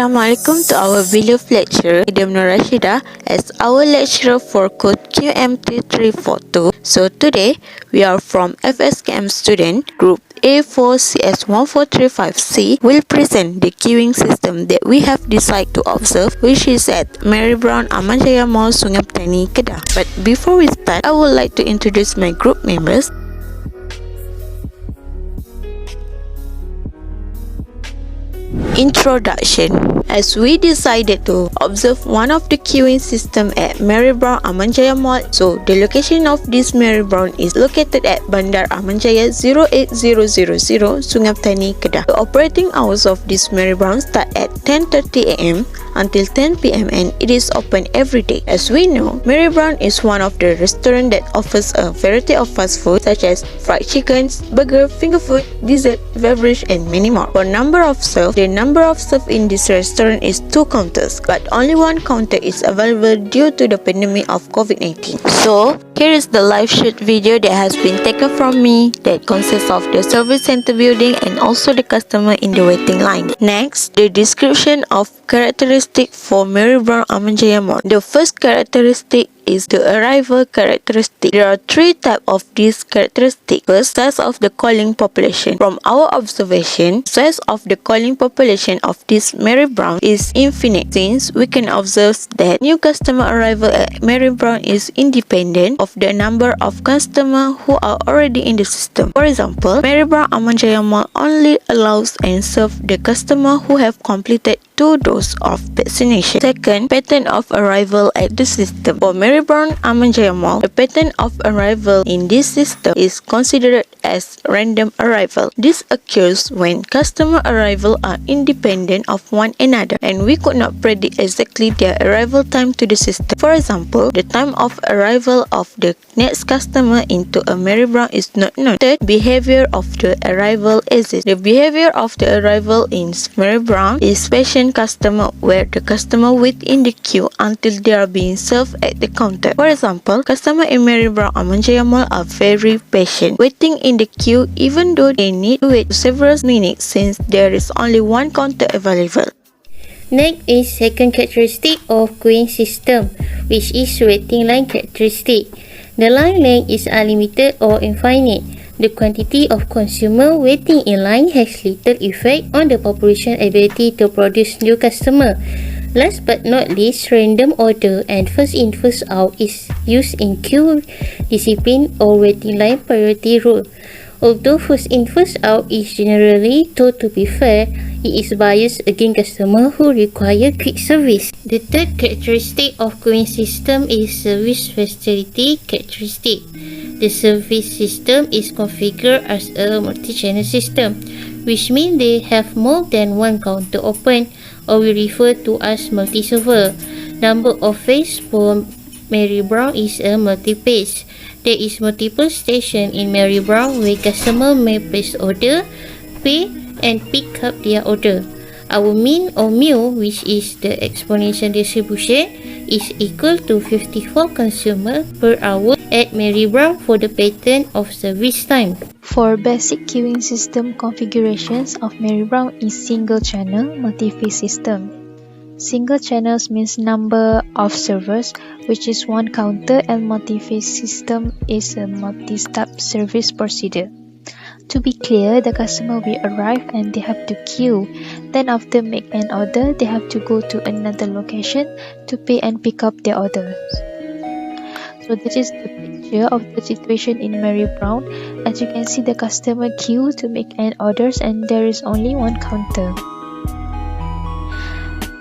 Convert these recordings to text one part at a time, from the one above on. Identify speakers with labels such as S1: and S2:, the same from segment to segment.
S1: Assalamualaikum to our beloved lecturer, Idam Rashidah, as our lecturer for code QMT342. So today, we are from FSKM student, group A4CS1435C, will present the queuing system that we have decided to observe, which is at Marrybrown, Amanjaya Mall, Sungai, Petani, Kedah. But before we start, I would like to introduce my group members. Introduction. As we decided to observe one of the queuing system at Marrybrown Amanjaya Mall, so the location of this Marrybrown is located at Bandar Amanjaya 08000 Sungai Petani, Kedah. The operating hours of this Marrybrown start at 10:30 AM until 10 PM and it is open every day. As we know, Marrybrown is one of the restaurants that offers a variety of fast food such as fried chickens, burger, finger food, dessert, beverage and many more. For number of serve, the number of serve in this restaurant is 2 counters, but only 1 counter is available due to the pandemic of COVID-19. So, here is the live shoot video that has been taken from me that consists of the service center building and also the customer in the waiting line. Next, the description of characteristic for Marrybrown Amanjaya Mall. The first characteristic is the arrival characteristic. There are 3 types of these characteristics. First, size of the calling population. From our observation, size of the calling population of this Marrybrown is infinite, since we can observe that new customer arrival at Marrybrown is independent of the number of customers who are already in the system. For example, Marrybrown Amanjaya Mall only allows and serves the customer who have completed 2 doses of vaccination. Second, pattern of arrival at the system. For Marrybrown Amanjaya Mall, the pattern of arrival in this system is considered as random arrival. This occurs when customer arrival are independent of one another and we could not predict exactly their arrival time to the system. For example, the time of arrival of the next customer into a Marrybrown is not known. Third, behavior of the arrival exists. The behavior of the arrival in Marrybrown is patient customer, where the customer wait in the queue until they are being served at the counter. For example, customer in Marrybrown Amanjaya Mall are very patient, waiting in the queue even though they need to wait several minutes since there is only 1 counter available.
S2: Next is second characteristic of queuing system, which is waiting line characteristic. The line length is unlimited or infinite. The quantity of consumer waiting in line has little effect on the population ability to produce new customer. Last but not least, random order and first in first out is used in queue discipline or waiting line priority rule. Although first in first out is generally thought to be fair, it is biased against customers who require quick service. The third characteristic of queuing system is service facility characteristic. The service system is configured as a multi-channel system, which means they have more than 1 counter open, or we refer to as multi-server. Number of phase for Marrybrown is a multi-phase. There is multiple station in Marrybrown where customer may place order, pay and pick up their order. Our mean or mu, which is the exponential distribution, is equal to 54 consumer per hour at Marrybrown for the pattern of service time.
S3: For basic queuing system configurations of Marrybrown is single channel multi-phase system. Single channels means number of servers, which is 1 counter, and multi-phase system is a multi-step service procedure. To be clear, the customer will arrive and they have to queue. Then after make an order, they have to go to another location to pay and pick up their orders. So this is the picture of the situation in Marrybrown. As you can see, the customer queue to make an orders and there is only 1 counter.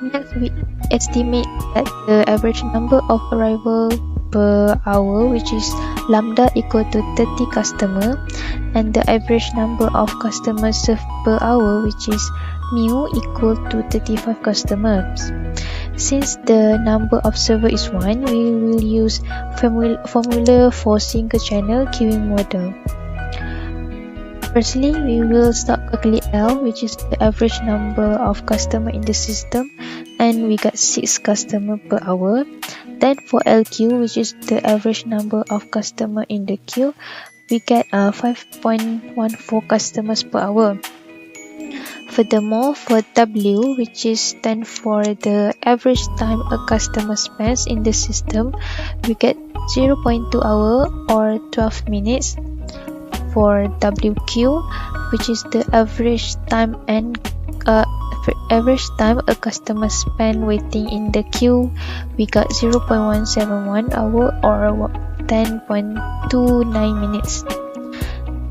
S3: Next, we estimate that the average number of arrival per hour, which is lambda equal to 30 customer, and the average number of customers served per hour, which is mu equal to 35 customers. Since the number of server is 1, we will use formula for single channel queuing model. Firstly, we will start calculate L, which is the average number of customer in the system, and we got 6 customer per hour. Then for LQ, which is the average number of customer in the queue, we get 5.14 customers per hour. Furthermore, for W, which is stand for the average time a customer spends in the system, we get 0.2 hour or 12 minutes. For WQ, which is the average time a customer spend waiting in the queue, we got 0.171 hour or 10.29 minutes.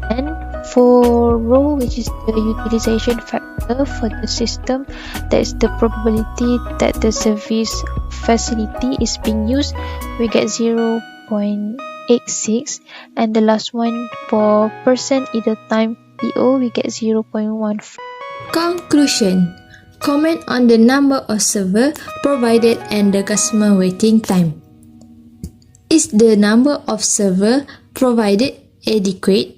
S3: And for rho, which is the utilization factor for the system, that is the probability that the service facility is being used, we get 0.86. And the last one for percent either time PO, we get 0.14.
S4: Conclusion. Comment on the number of server provided and the customer waiting time. Is the number of server provided adequate?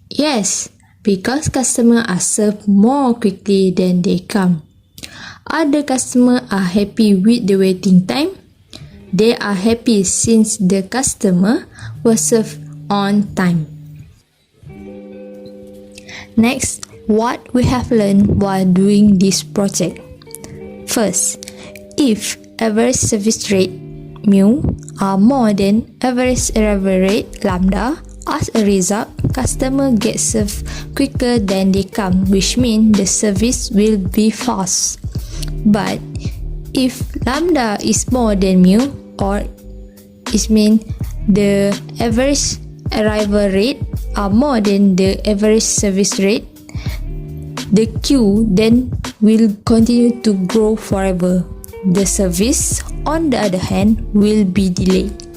S4: Yes, because customers are served more quickly than they come. Are the customers are happy with the waiting time? They are happy since the customer was served on time. Next, what we have learned while doing this project. First, if average service rate mu are more than average arrival rate lambda, as a result, customer get served quicker than they come, which means the service will be fast. But if lambda is more than mu, or it means the average arrival rate are more than the average service rate, the queue then will continue to grow forever. The service, on the other hand, will be delayed.